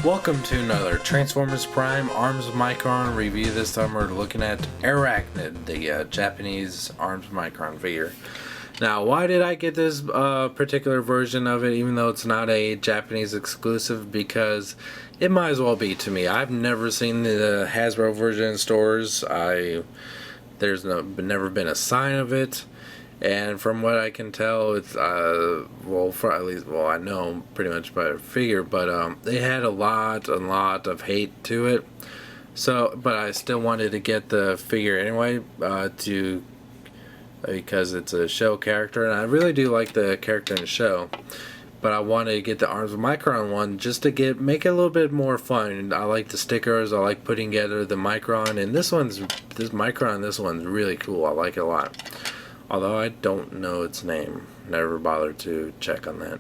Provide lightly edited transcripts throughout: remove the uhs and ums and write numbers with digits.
Welcome to another Transformers Prime Arms Micron review. This time we're looking at Airachnid, the Japanese Arms Micron figure. Now, why did I get this particular version of it, even though it's not a Japanese exclusive? Because it might as well be to me. I've never seen the Hasbro version in stores. There's never been a sign of it. And from what I can tell, it's I know pretty much by the figure, but they had a lot of hate to it. So, but I still wanted to get the figure anyway, because it's a show character, and I really do like the character in the show. But I wanted to get the Arms of Micron one just to make it a little bit more fun. I like the stickers. I like putting together the Micron, and this one's really cool. I like it a lot. Although I don't know its name. Never bothered to check on that.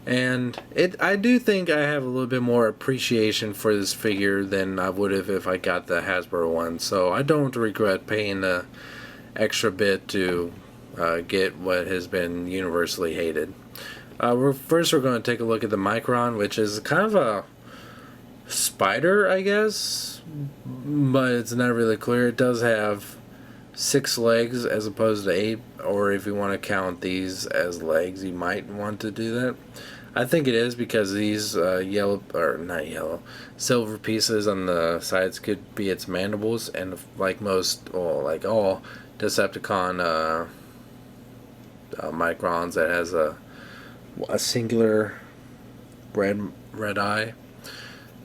And I do think I have a little bit more appreciation for this figure than I would have if I got the Hasbro one. So I don't regret paying the extra bit to get what has been universally hated. First we're going to take a look at the Micron, which is kind of a spider, I guess. But it's not really clear. It does have 6 legs as opposed to 8, or if you want to count these as legs, you might want to do that. I think it is because these silver pieces on the sides could be its mandibles, and like all Decepticon Microns, that has a singular red eye.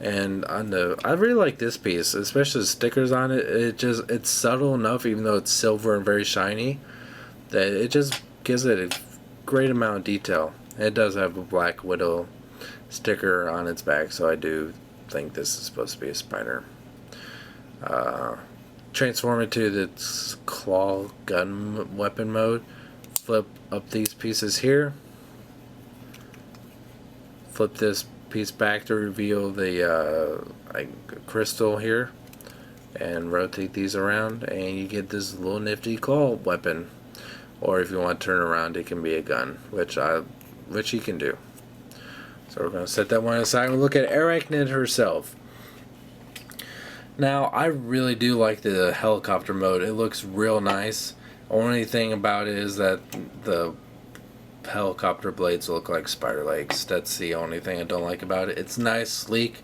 And I really like this piece, especially the stickers on it. It's subtle enough, even though it's silver and very shiny, that it just gives it a great amount of detail. It does have a Black Widow sticker on its back, so I do think this is supposed to be a spider. Transform it to its claw gun weapon mode. Flip up these pieces here. Flip this piece back to reveal the crystal here, and rotate these around, and you get this little nifty claw weapon. Or if you want to turn around, it can be a gun, which you can do. So we're going to set that one aside and look at Airachnid herself. Now, I really do like the helicopter mode. It looks real nice. Only thing about it is that the helicopter blades look like spider legs. That's the only thing I don't like about it. It's nice, sleek.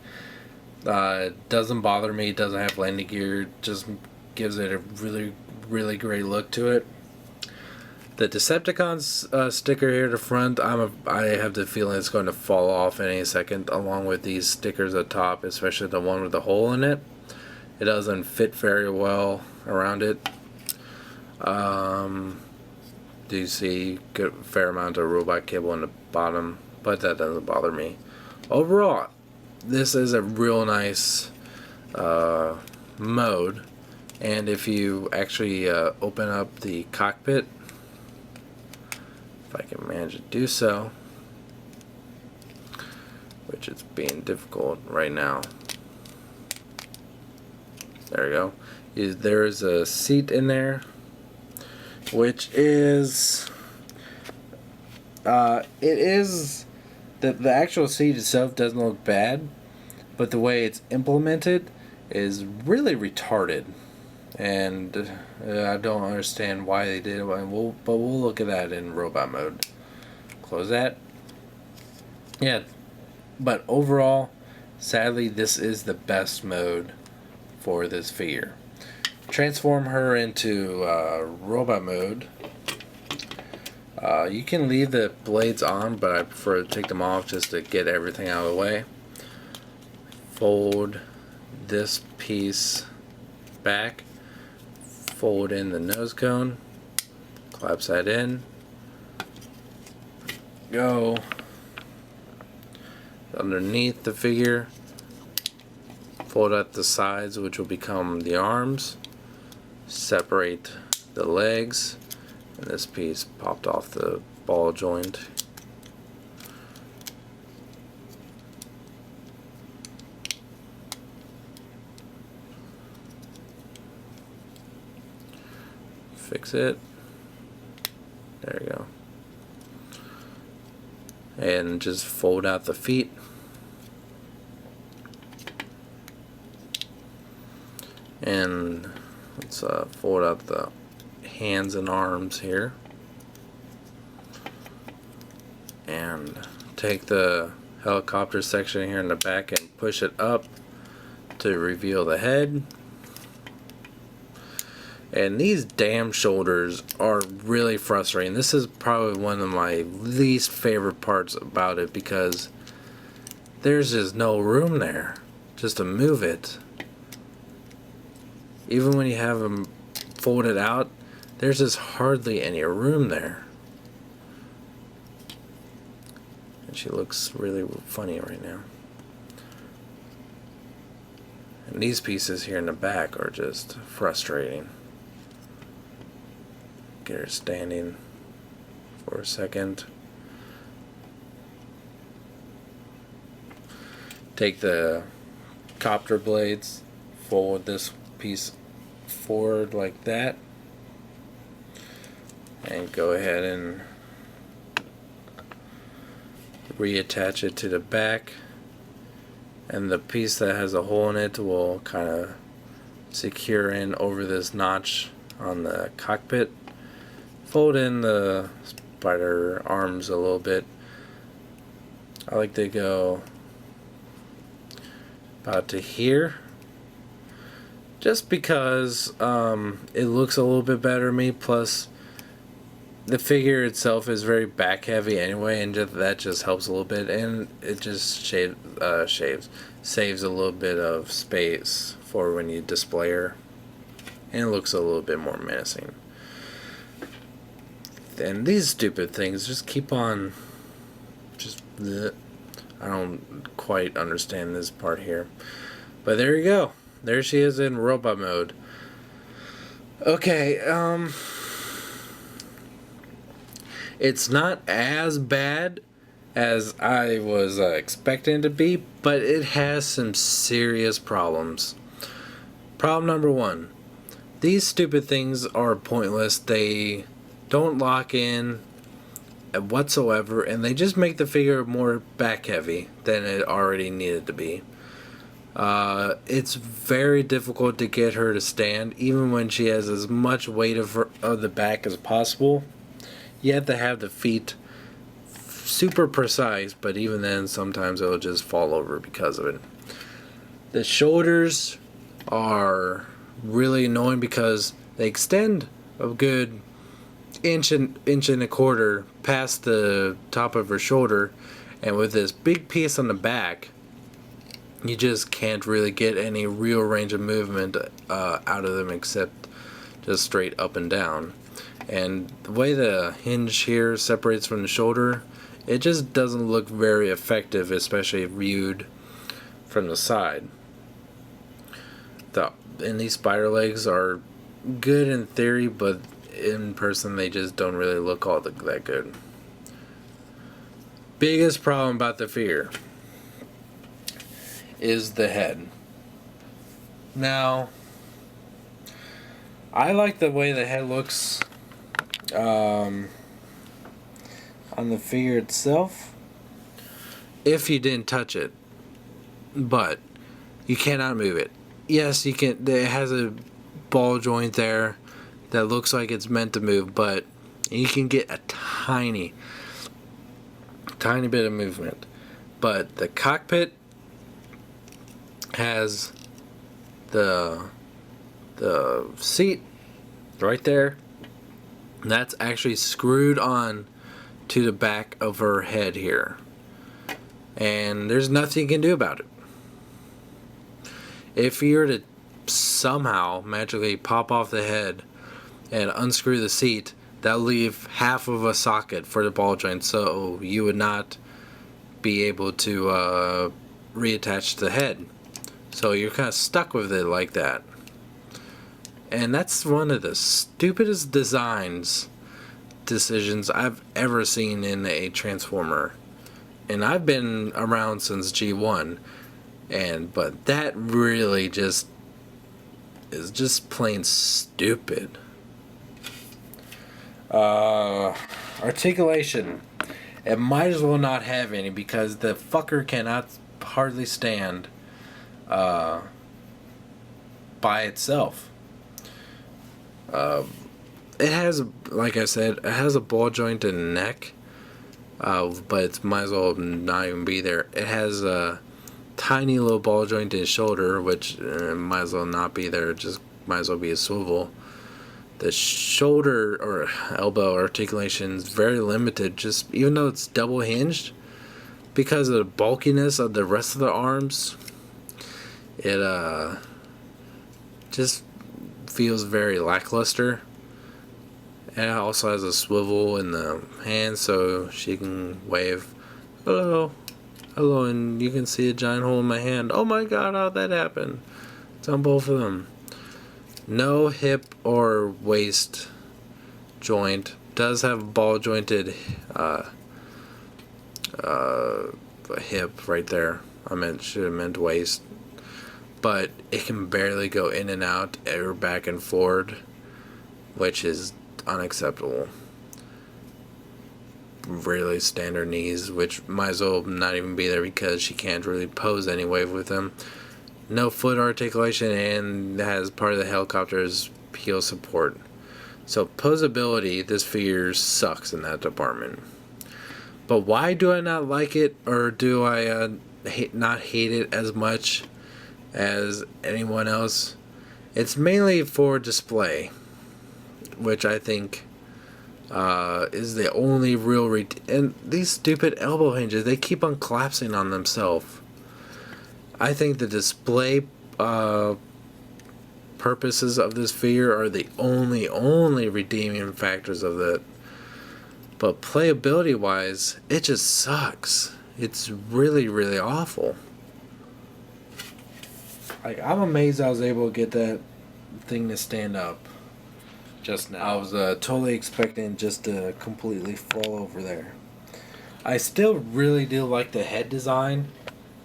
It doesn't bother me. It doesn't have landing gear. It just gives it a really great look to it. The Decepticons sticker here at the front, I have the feeling it's going to fall off any second, along with these stickers at the top, especially the one with the hole in it. It doesn't fit very well around it. Do you see a fair amount of robot cable in the bottom, but that doesn't bother me. Overall, this is a real nice mode, and if you actually open up the cockpit, if I can manage to do so, which it's being difficult right now. There we go. There is a seat in there, which is the actual seat itself doesn't look bad, but the way it's implemented is really retarded, and I don't understand why they did it. But we'll look at that in robot mode. Close that. Yeah, but overall, sadly, this is the best mode for this figure. Transform her into robot mode. You can leave the blades on, but I prefer to take them off just to get everything out of the way. Fold this piece back. Fold in the nose cone. Collapse that in. Go underneath the figure. Fold out the sides, which will become the arms. Separate the legs, and this piece popped off the ball joint. Fix it. There you go. And just fold out the feet. And let's fold out the hands and arms here. And take the helicopter section here in the back and push it up to reveal the head. And these damn shoulders are really frustrating. This is probably one of my least favorite parts about it, because there's just no room there just to move it. Even when you have them folded out, there's just hardly any room there. And she looks really funny right now. And these pieces here in the back are just frustrating. Get her standing for a second. Take the copter blades, fold this piece forward like that, and go ahead and reattach it to the back. And the piece that has a hole in it will kind of secure in over this notch on the cockpit. Fold in the spider arms a little bit. I like to go about to here, just because it looks a little bit better to me. Plus, the figure itself is very back heavy anyway, and that just helps a little bit, and it just saves a little bit of space for when you display her, and it looks a little bit more menacing. And these stupid things just keep on I don't quite understand this part here, but there you go. There she is in robot mode. Okay, it's not as bad as I was expecting it to be, but it has some serious problems. Problem number one: these stupid things are pointless. They don't lock in whatsoever, and they just make the figure more back heavy than it already needed to be. It's very difficult to get her to stand, even when she has as much weight of the back as possible. You have to have the feet super precise, but even then sometimes it'll just fall over because of it. The shoulders are really annoying because they extend a good inch and a quarter past the top of her shoulder, and with this big piece on the back, you just can't really get any real range of movement out of them except just straight up and down. And the way the hinge here separates from the shoulder, it just doesn't look very effective, especially viewed from the side. And these spider legs are good in theory, but in person they just don't really look all that good. Biggest problem about the figure is the head. Now, I like the way the head looks on the figure itself if you didn't touch it, but you cannot move it. Yes, you can. It has a ball joint there that looks like it's meant to move, but you can get a tiny bit of movement. But the cockpit has the seat right there. That's actually screwed on to the back of her head here, and there's nothing you can do about it. If you were to somehow magically pop off the head and unscrew the seat, that'll leave half of a socket for the ball joint, so you would not be able to reattach the head. So you're kind of stuck with it like that. And that's one of the stupidest decisions I've ever seen in a Transformer. And I've been around since G1, but that really just is just plain stupid. Articulation. It might as well not have any, because the fucker cannot hardly stand by itself. It has, like I said, it has a ball joint in the neck, but it might as well not even be there. It has a tiny little ball joint in the shoulder, which might as well not be there, just might as well be a swivel. The shoulder or elbow articulation is very limited, just even though it's double hinged, because of the bulkiness of the rest of the arms. It just feels very lackluster. And it also has a swivel in the hand, so she can wave, hello, hello, and you can see a giant hole in my hand. Oh my god, how'd that happen? It's on both of them. No hip or waist joint. Does have a ball jointed hip right there. Should have meant waist. But it can barely go in and out or back and forward, which is unacceptable. Really standard knees, which might as well not even be there because she can't really pose any wave with them. No foot articulation, and has part of the helicopter's heel support. So posability, this figure sucks in that department. But why do I not like it, or do I not hate it as much as anyone else? It's mainly for display, which I think is the only real and these stupid elbow hinges, they keep on collapsing on themselves. I think the display purposes of this figure are the only redeeming factors of it. But playability wise, it just sucks. It's really, really awful. Like, I'm amazed I was able to get that thing to stand up just now. I was totally expecting just to completely fall over there. I still really do like the head design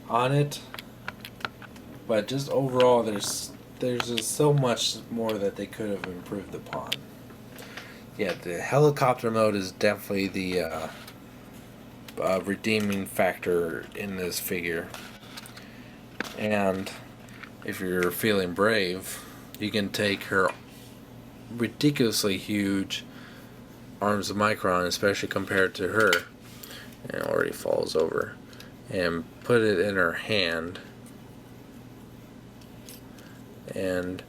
on it, but just overall there's just so much more that they could have improved upon. Yeah, the helicopter mode is definitely the redeeming factor in this figure. And if you're feeling brave, you can take her ridiculously huge arms of Micron, especially compared to her, and it already falls over, and put it in her hand, and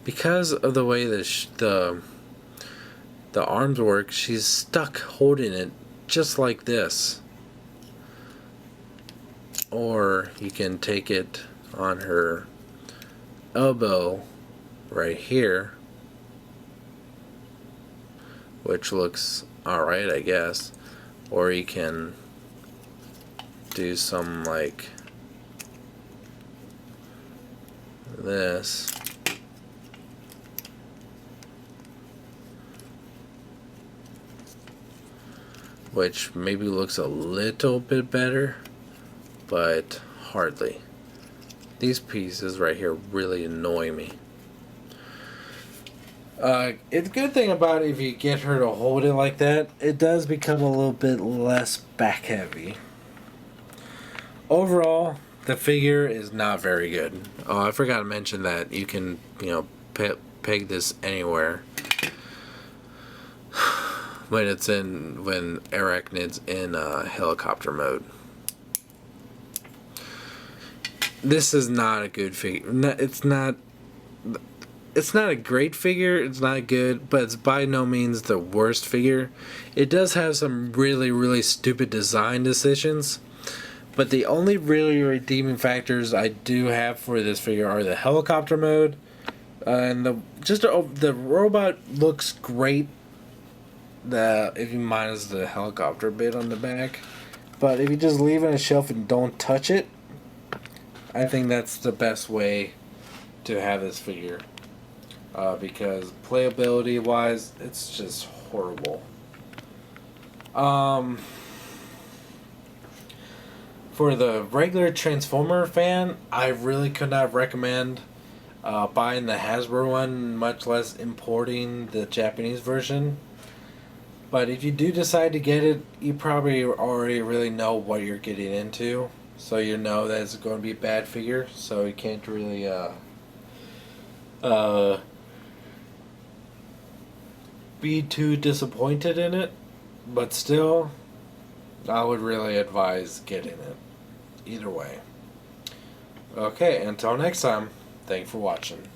because of the way the arms work, she's stuck holding it just like this. Or you can take it on her elbow right here, which looks alright, I guess. Or you can do some like this. Which maybe looks a little bit better, but hardly. These pieces right here really annoy me. It's a good thing about it, if you get her to hold it like that, it does become a little bit less back heavy. Overall, the figure is not very good. Oh, I forgot to mention that you can, peg this anywhere when Airachnid's in helicopter mode. This is not a good figure. It's not a great figure. It's not good, but it's by no means the worst figure. It does have some really, really stupid design decisions, but the only really redeeming factors I do have for this figure are the helicopter mode, and the robot looks great. If you minus the helicopter bit on the back, but if you just leave it on a shelf and don't touch it, I think that's the best way to have this figure, because playability wise, it's just horrible. For the regular Transformer fan, I really could not recommend buying the Hasbro one, much less importing the Japanese version. But if you do decide to get it, you probably already really know what you're getting into. so you know that it's going to be a bad figure, so you can't really be too disappointed in it. But still, I would really advise getting it either way. Okay, until next time, thanks for watching.